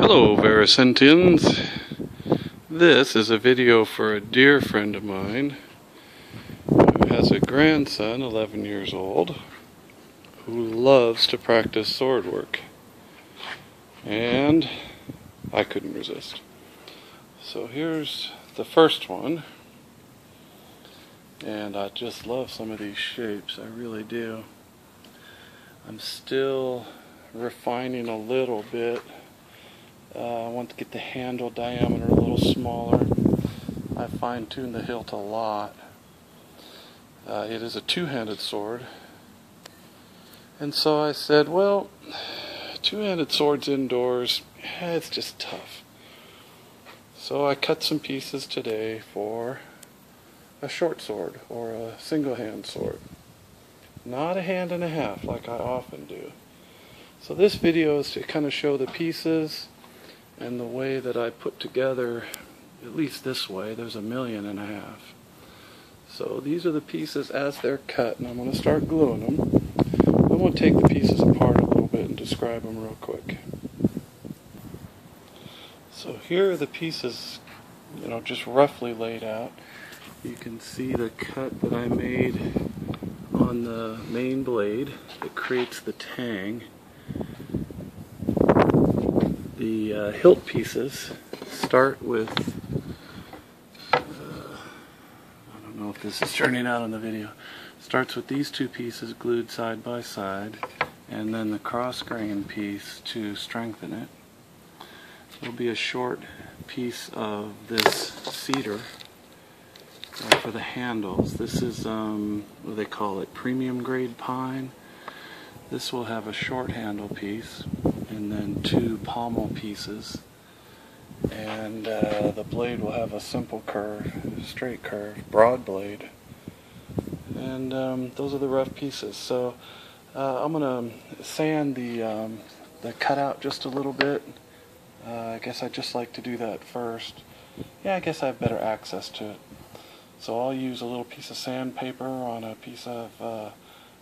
Hello Varisentians. This is a video for a dear friend of mine who has a grandson, 11 years old, who loves to practice sword work. And I couldn't resist. So here's the first one. And I just love some of these shapes, I really do. I'm still refining a little bit. I want to get the handle diameter a little smaller. I fine-tuned the hilt a lot. It is a two-handed sword. And so I said, well, two-handed swords indoors, it's just tough. So I cut some pieces today for a short sword or a single-hand sword. Not a hand and a half like I often do. So this video is to kind of show the pieces and the way that I put together, at least this way, there's 1.5 million. So these are the pieces as they're cut, and I'm going to start gluing them. I'm going to take the pieces apart a little bit and describe them real quick. So here are the pieces, just roughly laid out. You can see the cut that I made on the main blade that creates the tang. The hilt pieces start with, I don't know if this is turning out on the video, starts with these two pieces glued side by side, and then the cross grain piece to strengthen it. There'll be a short piece of this cedar for the handles. This is, what do they call it, premium grade pine. This will have a short handle piece and then 2 pommel pieces, and the blade will have a simple curve, straight curve, broad blade, and those are the rough pieces. So I'm going to sand the cutout just a little bit. I guess I just like to do that first. Yeah, I guess I have better access to it. So I'll use a little piece of sandpaper on a piece of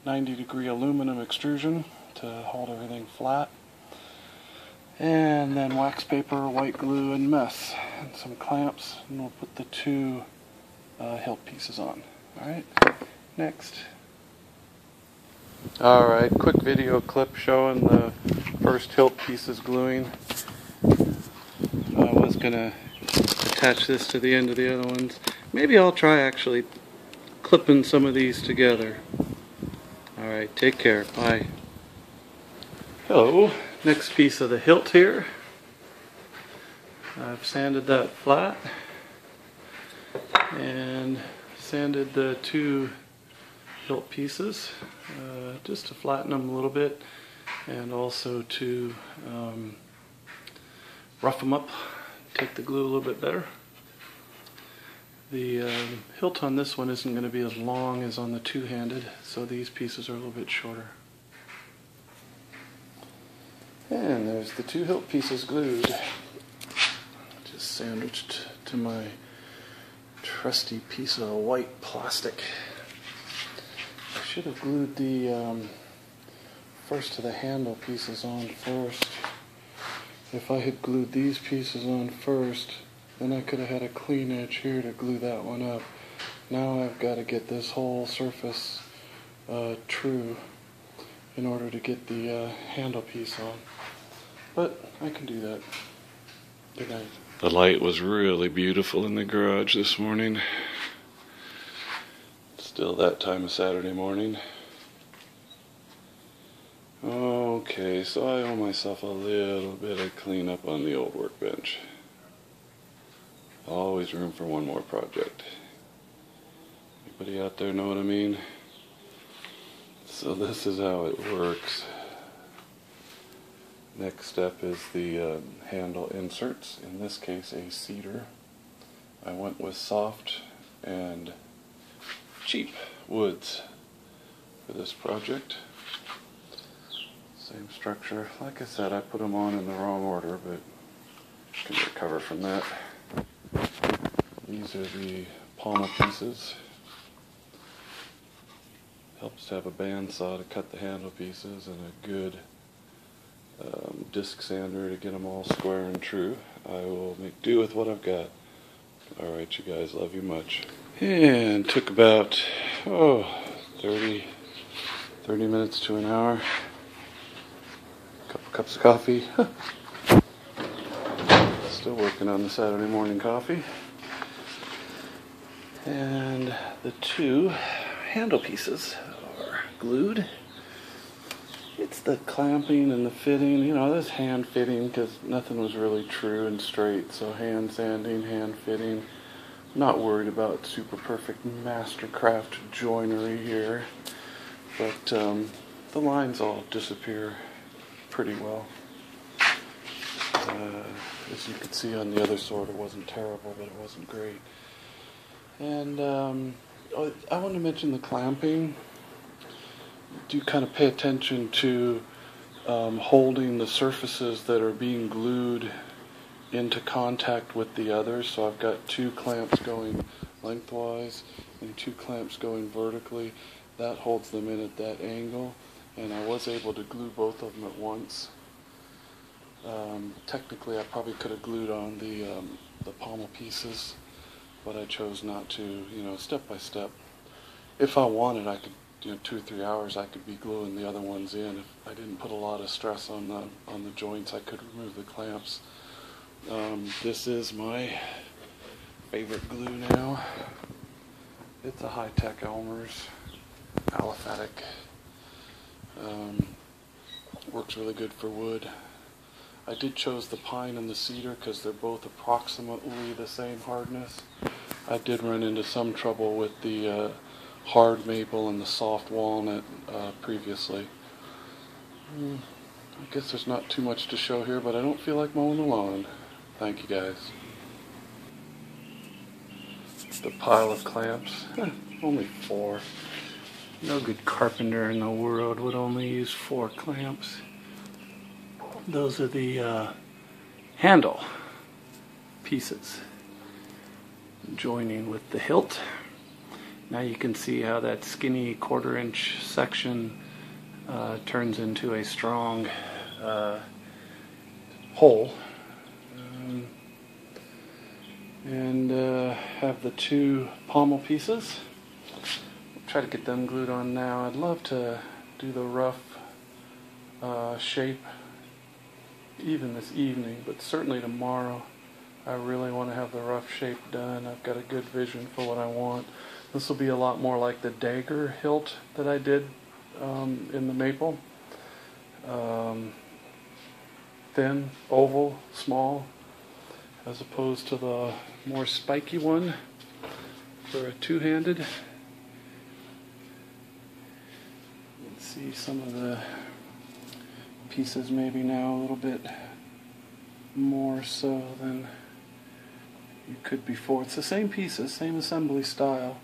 90-degree aluminum extrusion to hold everything flat. And then wax paper, white glue, and mess, and some clamps, and we'll put the 2 hilt pieces on. Alright, next. Alright, quick video clip showing the first hilt pieces gluing. I was going to attach this to the end of the other ones. Maybe I'll try actually clipping some of these together. Alright, take care. Bye. Hello. Next piece of the hilt here. I've sanded that flat and sanded the 2 hilt pieces just to flatten them a little bit, and also to rough them up, take the glue a little bit better. The hilt on this one isn't going to be as long as on the two-handed, so these pieces are a little bit shorter. And there's the 2 hilt pieces glued, just sandwiched to my trusty piece of white plastic. I should have glued the first of the handle pieces on first. If I had glued these pieces on first, then I could have had a clean edge here to glue that one up. Now I've got to get this whole surface true in order to get the handle piece on. But I can do that. Good night. The light was really beautiful in the garage this morning. Still that time of Saturday morning. Okay, so I owe myself a little bit of cleanup on the old workbench. Always room for one more project. Anybody out there know what I mean? So this is how it works. Next step is the handle inserts, in this case a cedar. I went with soft and cheap woods for this project. Same structure. Like I said, I put them on in the wrong order, but I can recover from that. These are the pommel pieces. Helps to have a bandsaw to cut the handle pieces, and a good disc sander to get them all square and true. I will make do with what I've got. Alright, you guys, love you much. And took about 30 minutes to an hour. Couple cups of coffee. Still working on the Saturday morning coffee. And the two handle pieces are glued. It's the clamping and the fitting, you know, this hand fitting because nothing was really true and straight, so hand sanding, hand fitting. Not worried about super perfect mastercraft joinery here, but the lines all disappear pretty well. As you can see on the other sword, it wasn't terrible, but it wasn't great. And I want to mention the clamping. Do kind of pay attention to holding the surfaces that are being glued into contact with the others. So I've got two clamps going lengthwise and two clamps going vertically. That holds them in at that angle, and I was able to glue both of them at once. Technically I probably could have glued on the pommel pieces, but I chose not to, you know, step by step. If I wanted, I could, you know, 2 or 3 hours I could be gluing the other ones in. If I didn't put a lot of stress on the joints, I could remove the clamps. This is my favorite glue now. It's a high-tech Elmer's aliphatic. Works really good for wood. I did choose the pine and the cedar because they're both approximately the same hardness. I did run into some trouble with the hard maple and the soft walnut previously. I guess there's not too much to show here, but I don't feel like mowing the lawn. Thank you guys. The pile of clamps, only 4. No good carpenter in the world would only use 4 clamps. Those are the handle pieces joining with the hilt. Now you can see how that skinny 1/4 inch section turns into a strong hole. And have the 2 pommel pieces. Try to get them glued on now. I'd love to do the rough shape even this evening, but certainly tomorrow I really want to have the rough shape done. I've got a good vision for what I want. This will be a lot more like the dagger hilt that I did in the maple. Thin, oval, small, as opposed to the more spiky one for a two-handed. You can see some of the pieces maybe now a little bit more so than you could before. It's the same pieces, same assembly style,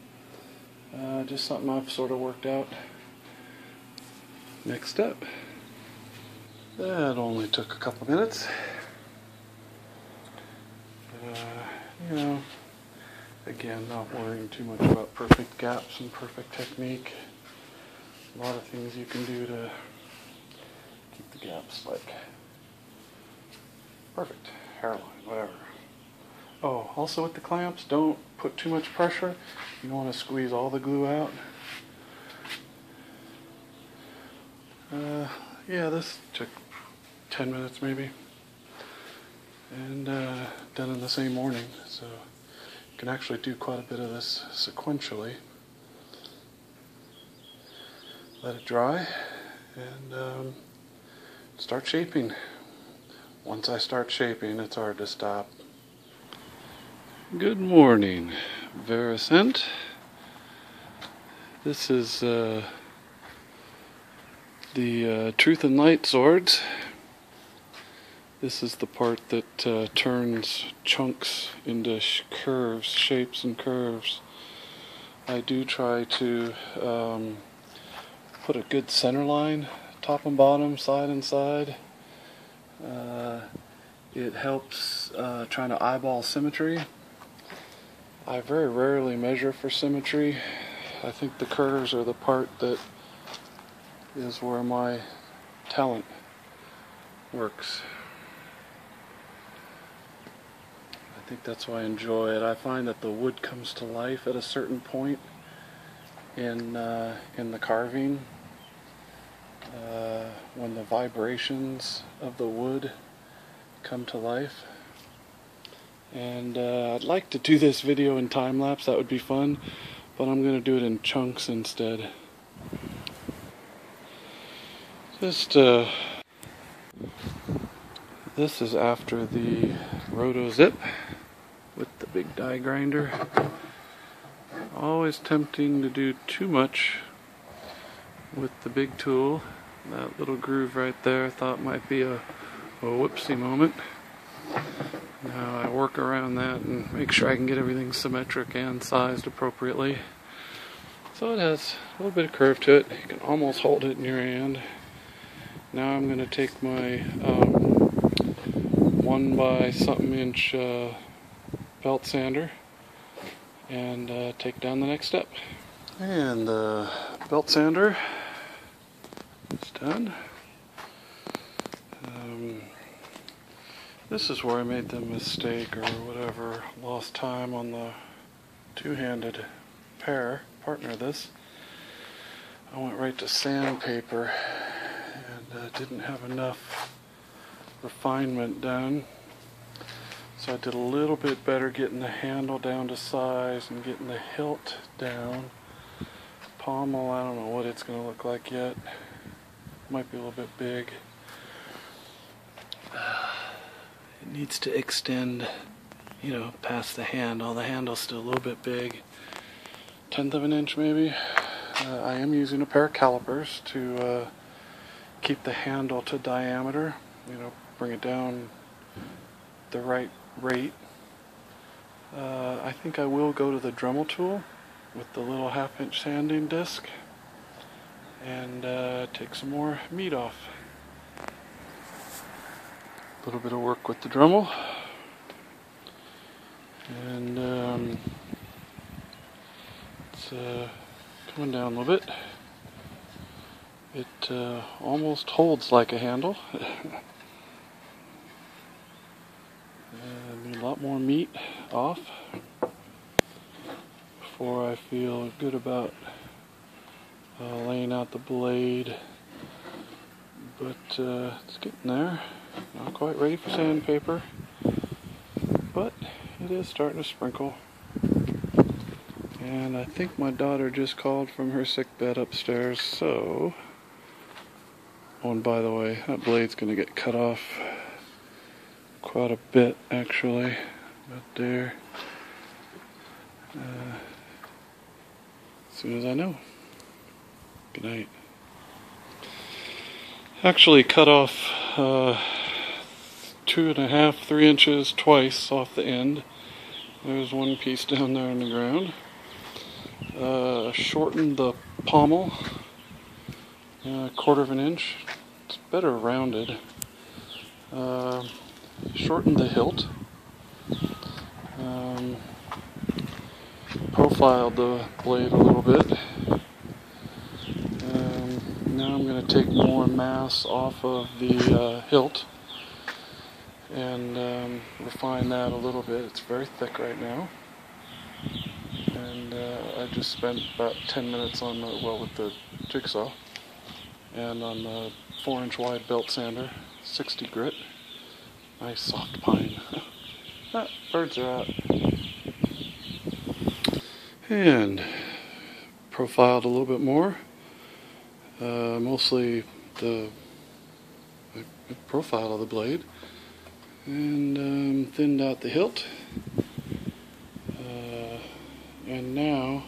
just something I've sort of worked out. Next up. That only took a couple minutes. You know, again, not worrying too much about perfect gaps and perfect technique. A lot of things you can do to keep the gaps like perfect, hairline, whatever. Oh, also with the clamps, don't put too much pressure. You want to squeeze all the glue out. Yeah, this took 10 minutes maybe. And done in the same morning, so you can actually do quite a bit of this sequentially. Let it dry and start shaping. Once I start shaping, it's hard to stop. Good morning, varisent. This is the Truth and Light swords. This is the part that turns chunks into curves, shapes and curves. I do try to put a good center line, top and bottom, side and side. It helps trying to eyeball symmetry. I very rarely measure for symmetry. I think the curves are the part that is where my talent works. I think that's why I enjoy it. I find that the wood comes to life at a certain point in the carving, when the vibrations of the wood come to life. And I'd like to do this video in time lapse, that would be fun, but I'm going to do it in chunks instead. This is after the roto zip with the big die grinder. Always tempting to do too much with the big tool. That little groove right there I thought might be a whoopsie moment. Now I work around that and make sure I can get everything symmetric and sized appropriately. So it has a little bit of curve to it. You can almost hold it in your hand. Now I'm going to take my 1 by something inch belt sander and take down the next step. And the belt sander is done. This is where I made the mistake or whatever, lost time on the two-handed partner of this. I went right to sandpaper and didn't have enough refinement done. So I did a little bit better getting the handle down to size and getting the hilt down. Pommel, I don't know what it's going to look like yet. Might be a little bit big. It needs to extend, you know, past the handle. The handle's still a little bit big. 1/10 of an inch maybe. I am using a pair of calipers to keep the handle to diameter. You know, bring it down the right rate. I think I will go to the Dremel tool with the little 1/2 inch sanding disc and take some more meat off. A little bit of work with the Dremel, and it's coming down a little bit. It almost holds like a handle. Need a lot more meat off before I feel good about laying out the blade, but it's getting there. Not quite ready for sandpaper, but it is starting to sprinkle. And I think my daughter just called from her sick bed upstairs, so... Oh, and by the way, that blade's going to get cut off quite a bit, actually. But there. As soon as I know. Good night. Actually cut off 2.5, 3 inches twice off the end. There's one piece down there on the ground. Shortened the pommel 1/4 of an inch. It's better rounded. Shortened the hilt. Profiled the blade a little bit. Now I'm going to take more mass off of the hilt and refine that a little bit. It's very thick right now. And I just spent about 10 minutes on with the jigsaw and on the 4-inch wide belt sander, 60 grit. Nice soft pine. Birds are out. And profiled a little bit more. Mostly the profile of the blade. And thinned out the hilt. And now,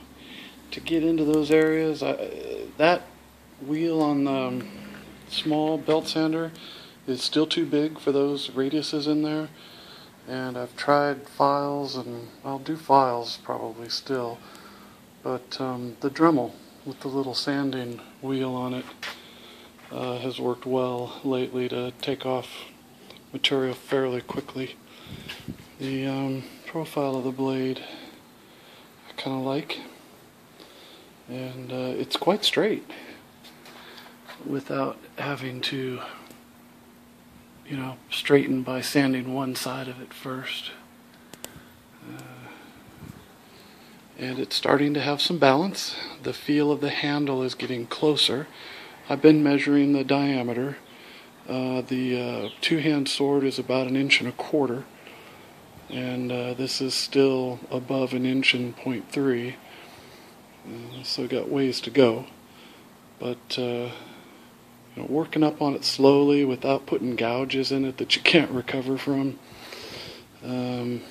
to get into those areas, that wheel on the small belt sander is still too big for those radiuses in there. And I've tried files, and I'll do files probably still. But the Dremel with the little sanding wheel on it has worked well lately to take off material fairly quickly. The profile of the blade I kind of like, and it's quite straight without having to straighten by sanding one side of it first. And it's starting to have some balance. The feel of the handle is getting closer. I've been measuring the diameter. The two-hand sword is about 1.25 inches, and this is still above 1 inch and 0.3, so got ways to go. But working up on it slowly without putting gouges in it that you can't recover from, and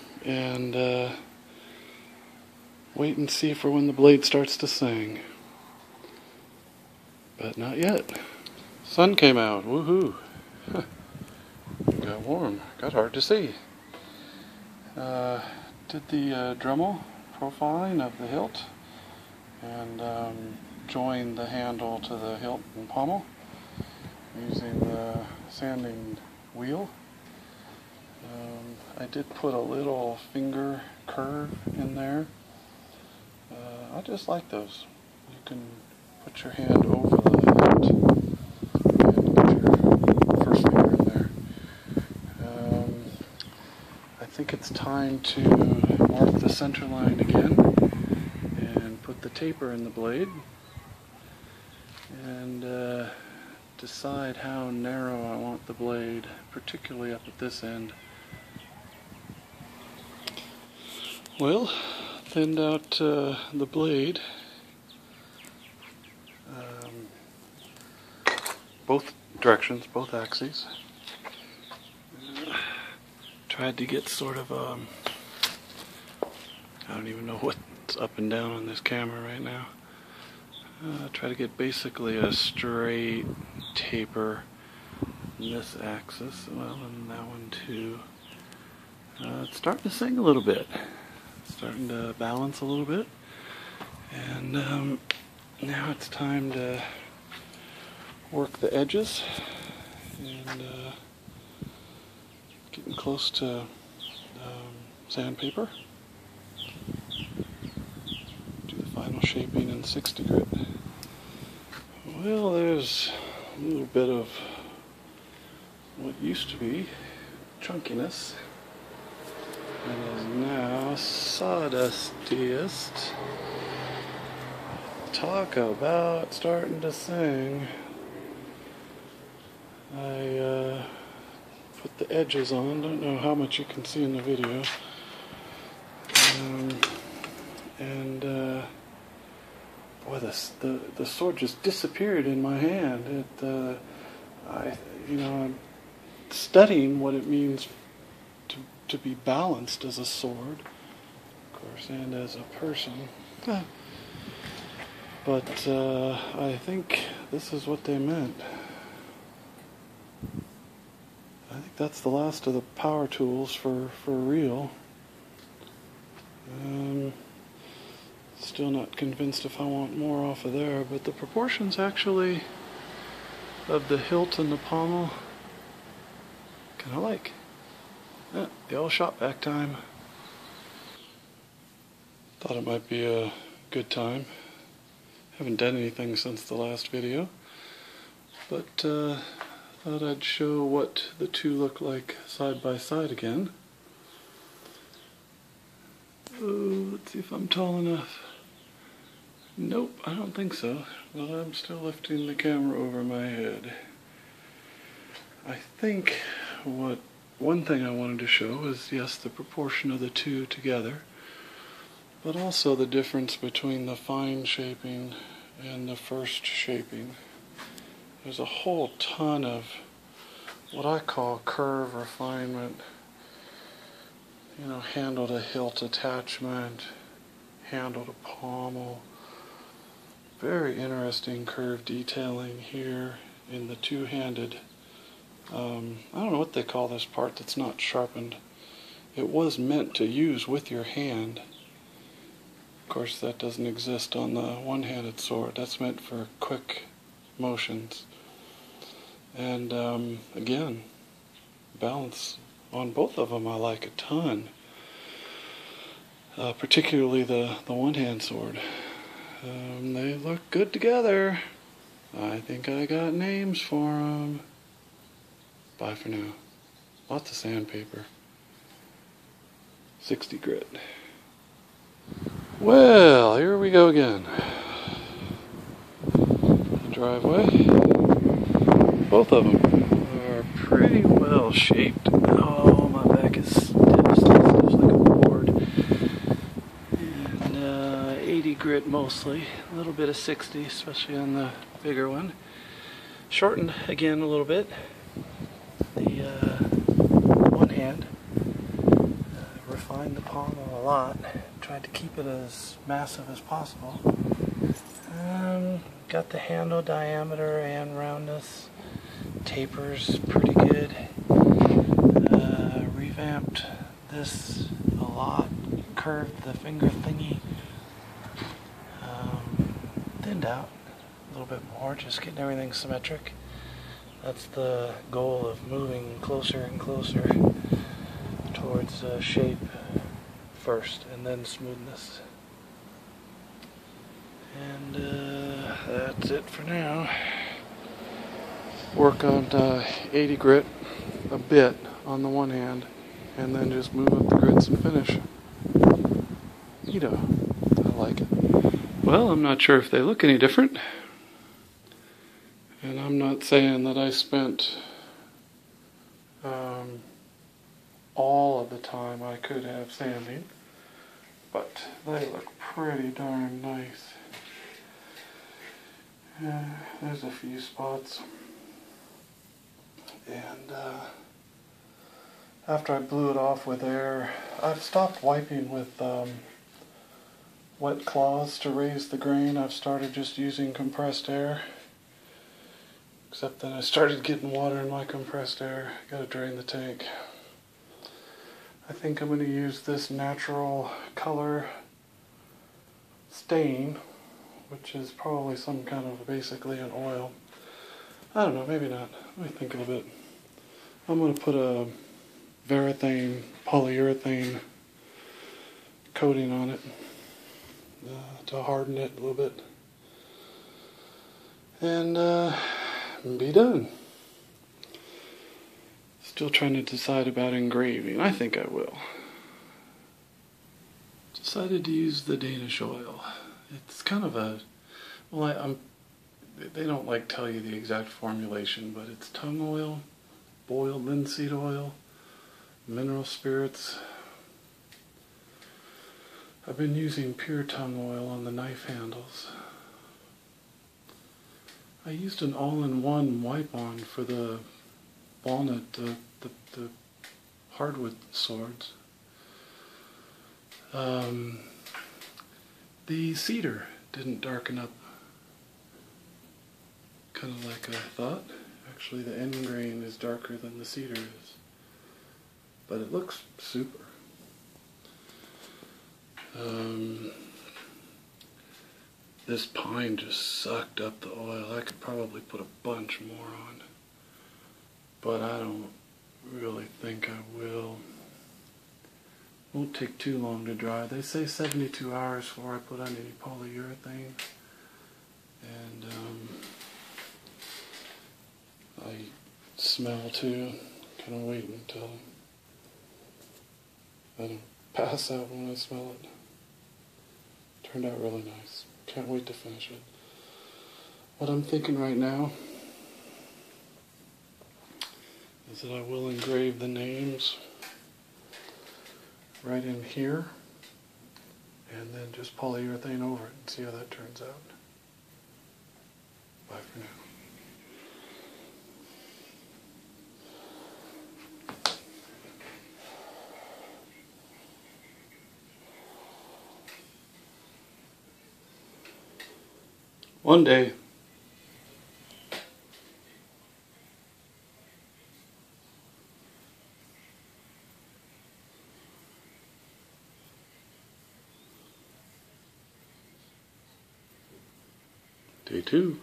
wait and see for when the blade starts to sing. But not yet. Sun came out, woohoo! Got warm, got hard to see. Did the Dremel profiling of the hilt, and joined the handle to the hilt and pommel using the sanding wheel. I did put a little finger curve in there. I just like those. You can put your hand over the hilt and get your first finger in there. I think it's time to mark the center line again and put the taper in the blade and decide how narrow I want the blade, particularly up at this end. Well, thinned out the blade, both directions, both axes. Tried to get sort of I don't even know what's up and down on this camera right now. Try to get basically a straight taper in this axis, well, and that one too. It's starting to sing a little bit. Starting to balance a little bit, and now it's time to work the edges, and getting close to sandpaper. Do the final shaping in 60 grit. Well, there's a little bit of what used to be chunkiness and is now sawdustiest. Talk about starting to sing. I put the edges on. Don't know how much you can see in the video. Boy, the sword just disappeared in my hand. I'm studying what it means to be balanced as a sword, of course, and as a person. But I think this is what they meant. I think that's the last of the power tools for real. Still not convinced if I want more off of there, but the proportions actually of the hilt and the pommel kind of like. The old shop vac time. Thought it might be a good time. Haven't done anything since the last video, but thought I'd show what the two look like side by side again. Oh, let's see if I'm tall enough. Nope, I don't think so. Well, I'm still lifting the camera over my head. I think one thing I wanted to show is, yes, the proportion of the two together, but also the difference between the fine shaping and the first shaping. There's a whole ton of what I call curve refinement, handle to hilt attachment, handle to pommel. Very interesting curve detailing here in the two-handed. I don't know what they call this part that's not sharpened. It was meant to use with your hand. Of course, that doesn't exist on the one-handed sword. That's meant for quick motions. And again, balance on both of them I like a ton. Particularly the one-hand sword. They look good together. I think I got names for them. Bye for now. Lots of sandpaper. 60 grit. Well, here we go again. The driveway. Both of them are pretty well shaped. Oh, my back is stiff like a board. And 80 grit mostly. A little bit of 60, especially on the bigger one. Shortened again a little bit. The one hand. Refined the pommel a lot. Tried to keep it as massive as possible. Got the handle diameter and roundness. Tapers pretty good. Revamped this a lot. Curved the finger thingy. Thinned out a little bit more, just getting everything symmetric. That's the goal of moving closer and closer towards shape first, and then smoothness. And that's it for now. Work on 80 grit a bit on the one hand, and then just move up the grits and finish. I like it. Well, I'm not sure if they look any different. And I'm not saying that I spent all of the time I could have sanding, but they look pretty darn nice. There's a few spots, and after I blew it off with air, I've stopped wiping with wet cloths to raise the grain. I've started just using compressed air, except then I started getting water in my compressed air. Gotta drain the tank. I think I'm going to use this natural color stain, which is probably some kind of basically an oil. I don't know, maybe not. Let me think a little bit. I'm going to put a varisent polyurethane coating on it to harden it a little bit. And be done. Still trying to decide about engraving. I think I will. Decided to use the Danish oil. It's kind of a, well, they don't like tell you the exact formulation, but it's tung oil, boiled linseed oil, mineral spirits. I've been using pure tung oil on the knife handles. I used an all-in-one wipe-on for the walnut, the hardwood swords. The cedar didn't darken up kind of like I thought. Actually, the end grain is darker than the cedar is, but it looks super. This pine just sucked up the oil. I could probably put a bunch more on, but I don't really think I will. Won't take too long to dry. They say 72 hours before I put on any polyurethane. And I smell too. Kind of waiting until I don't pass out when I smell it. Turned out really nice. Can't wait to finish it. What I'm thinking right now is that I will engrave the names right in here and then just polyurethane over it and see how that turns out. Bye for now. One day. Day 2.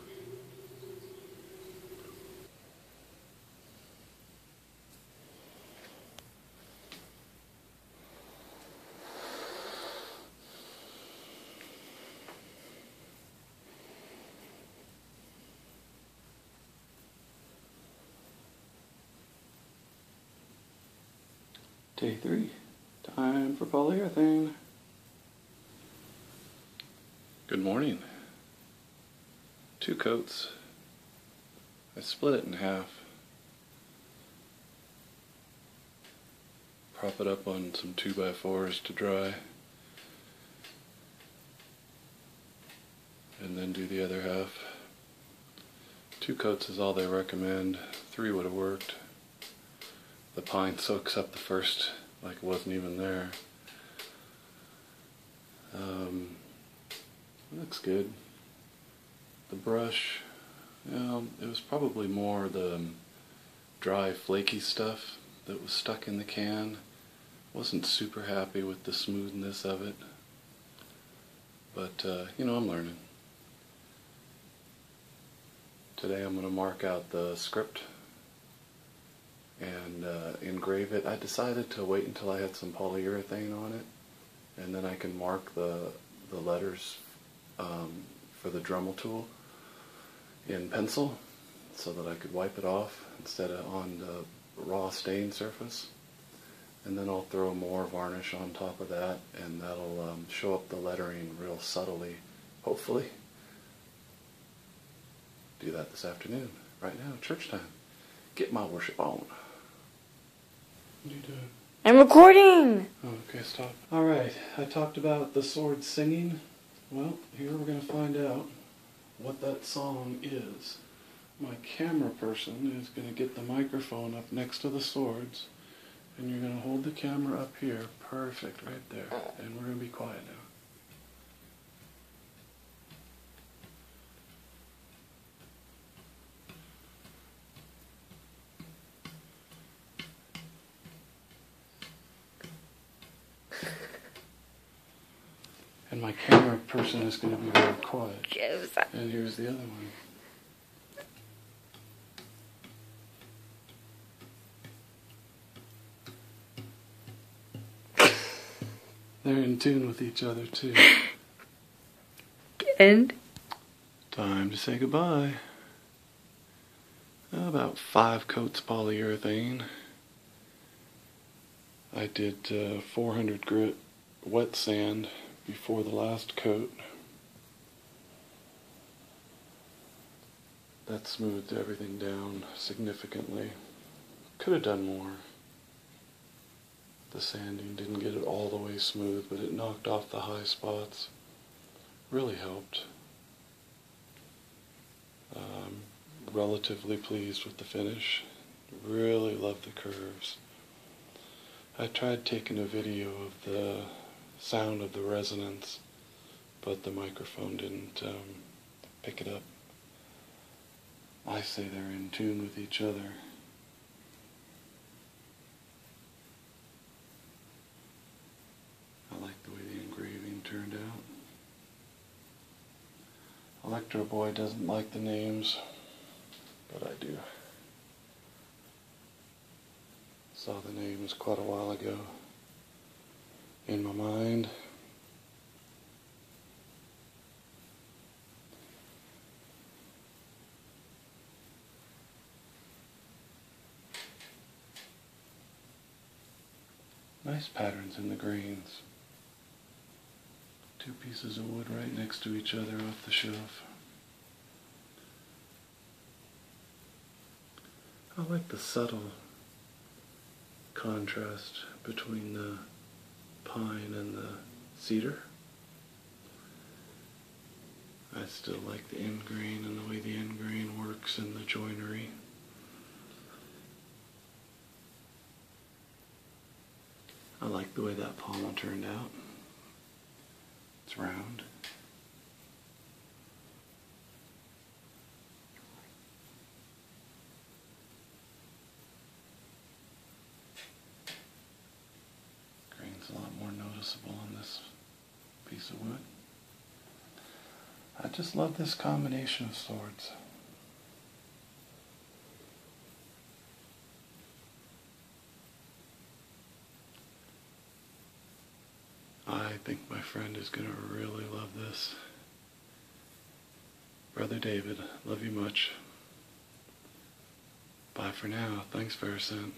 Day 3. Time for polyurethane. Good morning. 2 coats. I split it in half. Prop it up on some 2x4s to dry. And then do the other half. 2 coats is all they recommend. 3 would have worked. The pine soaks up the first like it wasn't even there. It looks good. The brush, it was probably more the dry flaky stuff that was stuck in the can. Wasn't super happy with the smoothness of it, but I'm learning. Today I'm going to mark out the script and engrave it. I decided to wait until I had some polyurethane on it, and then I can mark the letters for the Dremel tool in pencil so that I could wipe it off instead of on the raw stain surface. And then I'll throw more varnish on top of that, and that'll show up the lettering real subtly, hopefully. Do that this afternoon. Right now, church time. Get my worship on. What are you doing? I'm recording! Oh, okay, stop. Alright, I talked about the sword singing. Well, here we're going to find out what that song is. My camera person is going to get the microphone up next to the swords, and you're going to hold the camera up here. Perfect, right there. And we're going to be quiet now. And my camera person is going to be very quiet. And here's the other one. They're in tune with each other too. And? Time to say goodbye. About 5 coats polyurethane. I did 400 grit wet sand before the last coat. That smoothed everything down significantly. Could have done more. The sanding didn't get it all the way smooth, but it knocked off the high spots. Really helped. Relatively pleased with the finish. Really love the curves. I tried taking a video of the sound of the resonance, but the microphone didn't pick it up. I say they're in tune with each other. I like the way the engraving turned out. Electro Boy doesn't like the names, but I do. Saw the names quite a while ago in my mind. Nice patterns in the grains. 2 pieces of wood right next to each other off the shelf. I like the subtle contrast between the pine and the cedar. I still like the end grain and the way the end grain works in the joinery. I like the way that pommel turned out. It's round. Grain's a lot more noticeable on this piece of wood. I just love this combination of swords. I think my friend is going to really love this. Brother David, love you much. Bye for now. Thanks, Varisent.